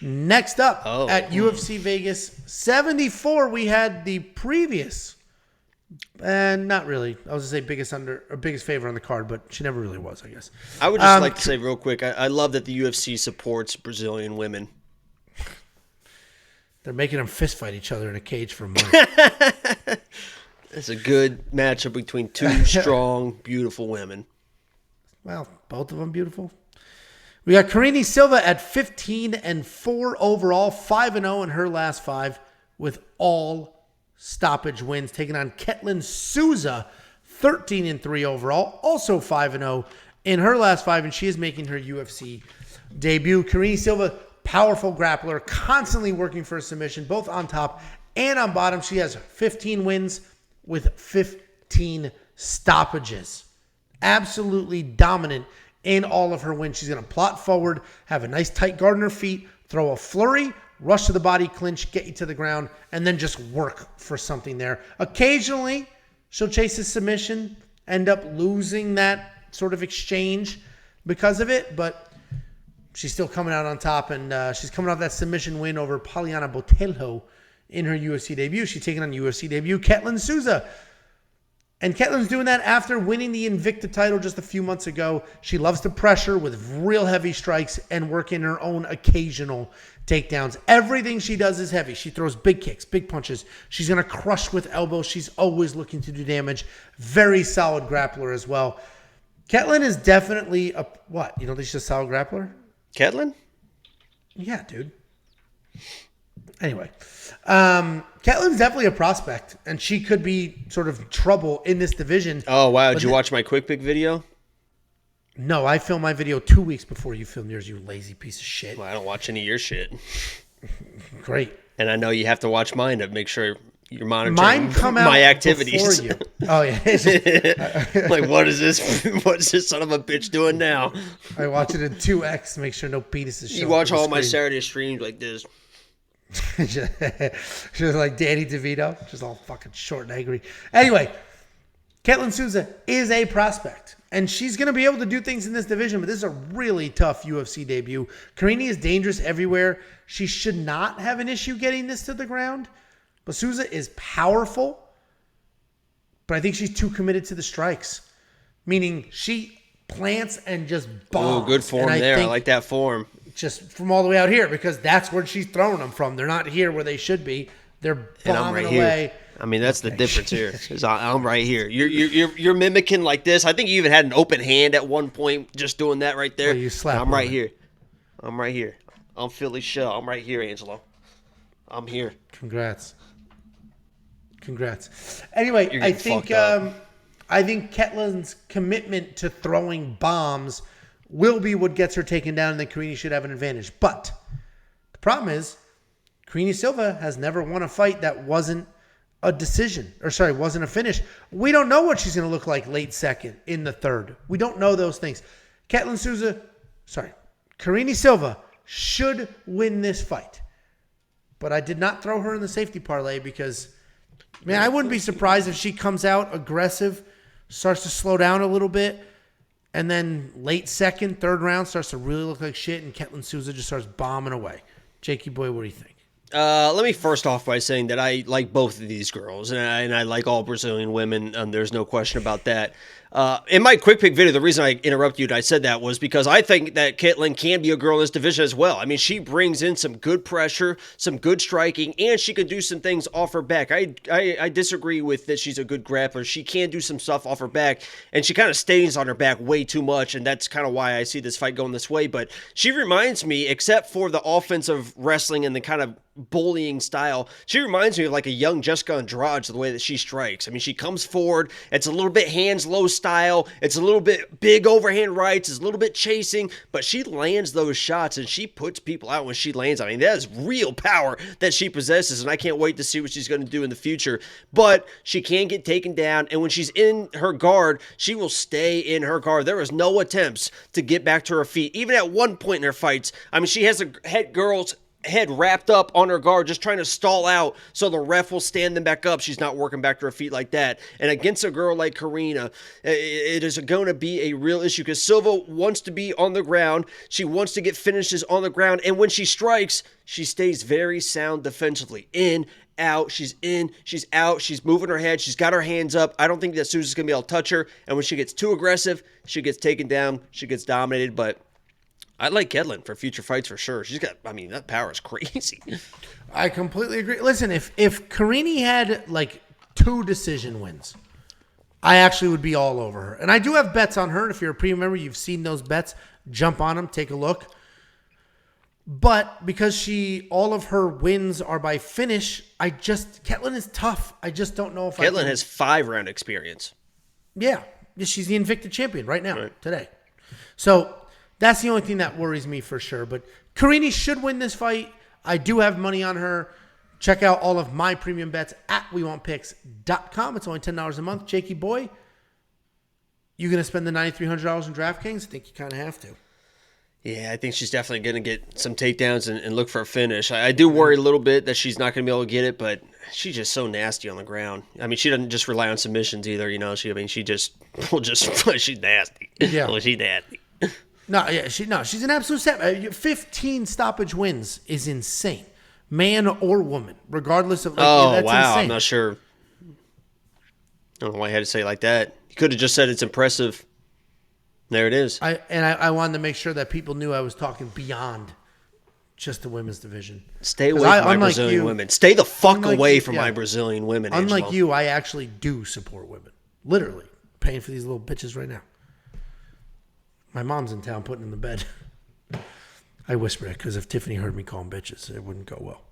Next up at UFC Vegas 74, we had the previous, and not really, I was going to say biggest favor on the card, but she never really was, I guess. I would just like to say real quick, I love that the UFC supports Brazilian women. They're making them fist fight each other in a cage for money. It's a good matchup between two strong, beautiful women. Well, both of them beautiful. We got Karine Silva at 15-4 overall, 5-0 in her last 5 with all stoppage wins, taking on Ketlen Souza, 13-3 overall, also 5-0 in her last 5, and she is making her UFC debut. Karine Silva, powerful grappler, constantly working for a submission, both on top and on bottom. She has 15 wins with 15 stoppages. Absolutely dominant in all of her wins. She's going to plot forward, have a nice tight guard on her feet, throw a flurry, rush to the body, clinch, get you to the ground, and then just work for something there. Occasionally, she'll chase a submission, end up losing that sort of exchange because of it, but she's still coming out on top, and she's coming off that submission win over Poliana Botelho in her UFC debut. She's taking on UFC debut Ketlen Souza. And Ketlen's doing that after winning the Invicta title just a few months ago. She loves to pressure with real heavy strikes and work in her own occasional takedowns. Everything she does is heavy. She throws big kicks, big punches. She's going to crush with elbows. She's always looking to do damage. Very solid grappler as well. Ketlen is definitely a... What? You don't think she's a solid grappler? Ketlen? Yeah, dude. Anyway, Ketlen's definitely a prospect, and she could be sort of trouble in this division. Oh, wow. Did you watch my quick pick video? No, I filmed my video 2 weeks before you filmed yours, you lazy piece of shit. Well, I don't watch any of your shit. Great. And I know you have to watch mine to make sure you're monitoring Mine come out my activities. Before you. Oh, yeah. Like, what is this? What's this son of a bitch doing now? I watch it in 2X to make sure no penis is showing. You watch all my Saturday streams like this. She was like Danny DeVito, just all fucking short and angry. Anyway, Ketlen Souza is a prospect, and she's going to be able to do things in this division, but this is a really tough UFC debut. Karine is dangerous everywhere. She should not have an issue getting this to the ground, but Souza is powerful, but I think she's too committed to the strikes, meaning she plants and just bombs. Oh, good form there. I like that form. Just from all the way out here, because that's where she's throwing them from. They're not here where they should be. They're bombing away. Here. I mean, that's the difference here. Is I'm right here. You're mimicking like this. I think you even had an open hand at one point, just doing that right there. Well, you slap I'm right here. I'm right here. I'm Philly Shell. I'm right here, Angelo. I'm here. Congrats. Anyway, I think Ketlen's commitment to throwing bombs will be what gets her taken down, and then Karine should have an advantage. But the problem is, Karine Silva has never won a fight that wasn't a decision. Wasn't a finish. We don't know what she's going to look like late second, in the third. We don't know those things. Karine Silva should win this fight. But I did not throw her in the safety parlay because, man, I wouldn't be surprised if she comes out aggressive, starts to slow down a little bit, and then late second, third round starts to really look like shit, and Ketlen Souza just starts bombing away. Jakey boy, what do you think? Let me first off by saying that I like both of these girls, and I like all Brazilian women. There's no question about that. In my quick pick video, the reason I interrupted you and I said that was because I think that Ketlen can be a girl in this division as well. I mean, she brings in some good pressure, some good striking, and she can do some things off her back. I disagree with that she's a good grappler. She can do some stuff off her back, and she kind of stays on her back way too much, and that's kind of why I see this fight going this way. But she reminds me, except for the offensive wrestling and the kind of bullying style, she reminds me of like a young Jessica Andrade, the way that she strikes. I mean, she comes forward, it's a little bit hands low style, it's a little bit big overhand rights, it's a little bit chasing, but she lands those shots and she puts people out when she lands. I mean, that is real power that she possesses, and I can't wait to see what she's going to do in the future. But she can get taken down, and when she's in her guard, she will stay in her guard. There was no attempts to get back to her feet, even at one point in her fights. I mean, she has a head girls head wrapped up on her guard, just trying to stall out so the ref will stand them back up. She's not working back to her feet like that. And against a girl like Karine, it is going to be a real issue because Silva wants to be on the ground. She wants to get finishes on the ground. And when she strikes, she stays very sound defensively. In, out, she's in, she's out, she's moving her head, she's got her hands up. I don't think that Souza's going to be able to touch her. And when she gets too aggressive, she gets taken down, she gets dominated. But I like Ketlen for future fights for sure. She's got, I mean, that power is crazy. I completely agree. Listen, if Karine had like 2 decision wins, I actually would be all over her. And I do have bets on her. If you're a premium member, you've seen those bets. Jump on them, take a look. But because all of her wins are by finish, Ketlen is tough. I just don't know if Ketlen has 5-round experience. Yeah. She's the Invicta champion right now, today. So that's the only thing that worries me for sure. But Karine should win this fight. I do have money on her. Check out all of my premium bets at WeWantPicks.com. It's only $10 a month. Jakey boy, you going to spend the $9,300 in DraftKings? I think you kind of have to. Yeah, I think she's definitely going to get some takedowns and look for a finish. I do worry a little bit that she's not going to be able to get it, but she's just so nasty on the ground. I mean, she doesn't just rely on submissions either, you know. She just will she's nasty. Yeah. Well, she's nasty. She's an absolute set. 15 stoppage wins is insane. Man or woman, regardless of that's wow, insane. I'm not sure. I don't know why I had to say it like that. You could have just said it's impressive. There it is. I wanted to make sure that people knew I was talking beyond just the women's division. Stay away from my Brazilian women. Stay the fuck away from my Brazilian women. Unlike Angelo. you, I actually do support women. Literally. Paying for these little bitches right now. My mom's in town putting in the bed. I whisper it because if Tiffany heard me call them bitches, it wouldn't go well.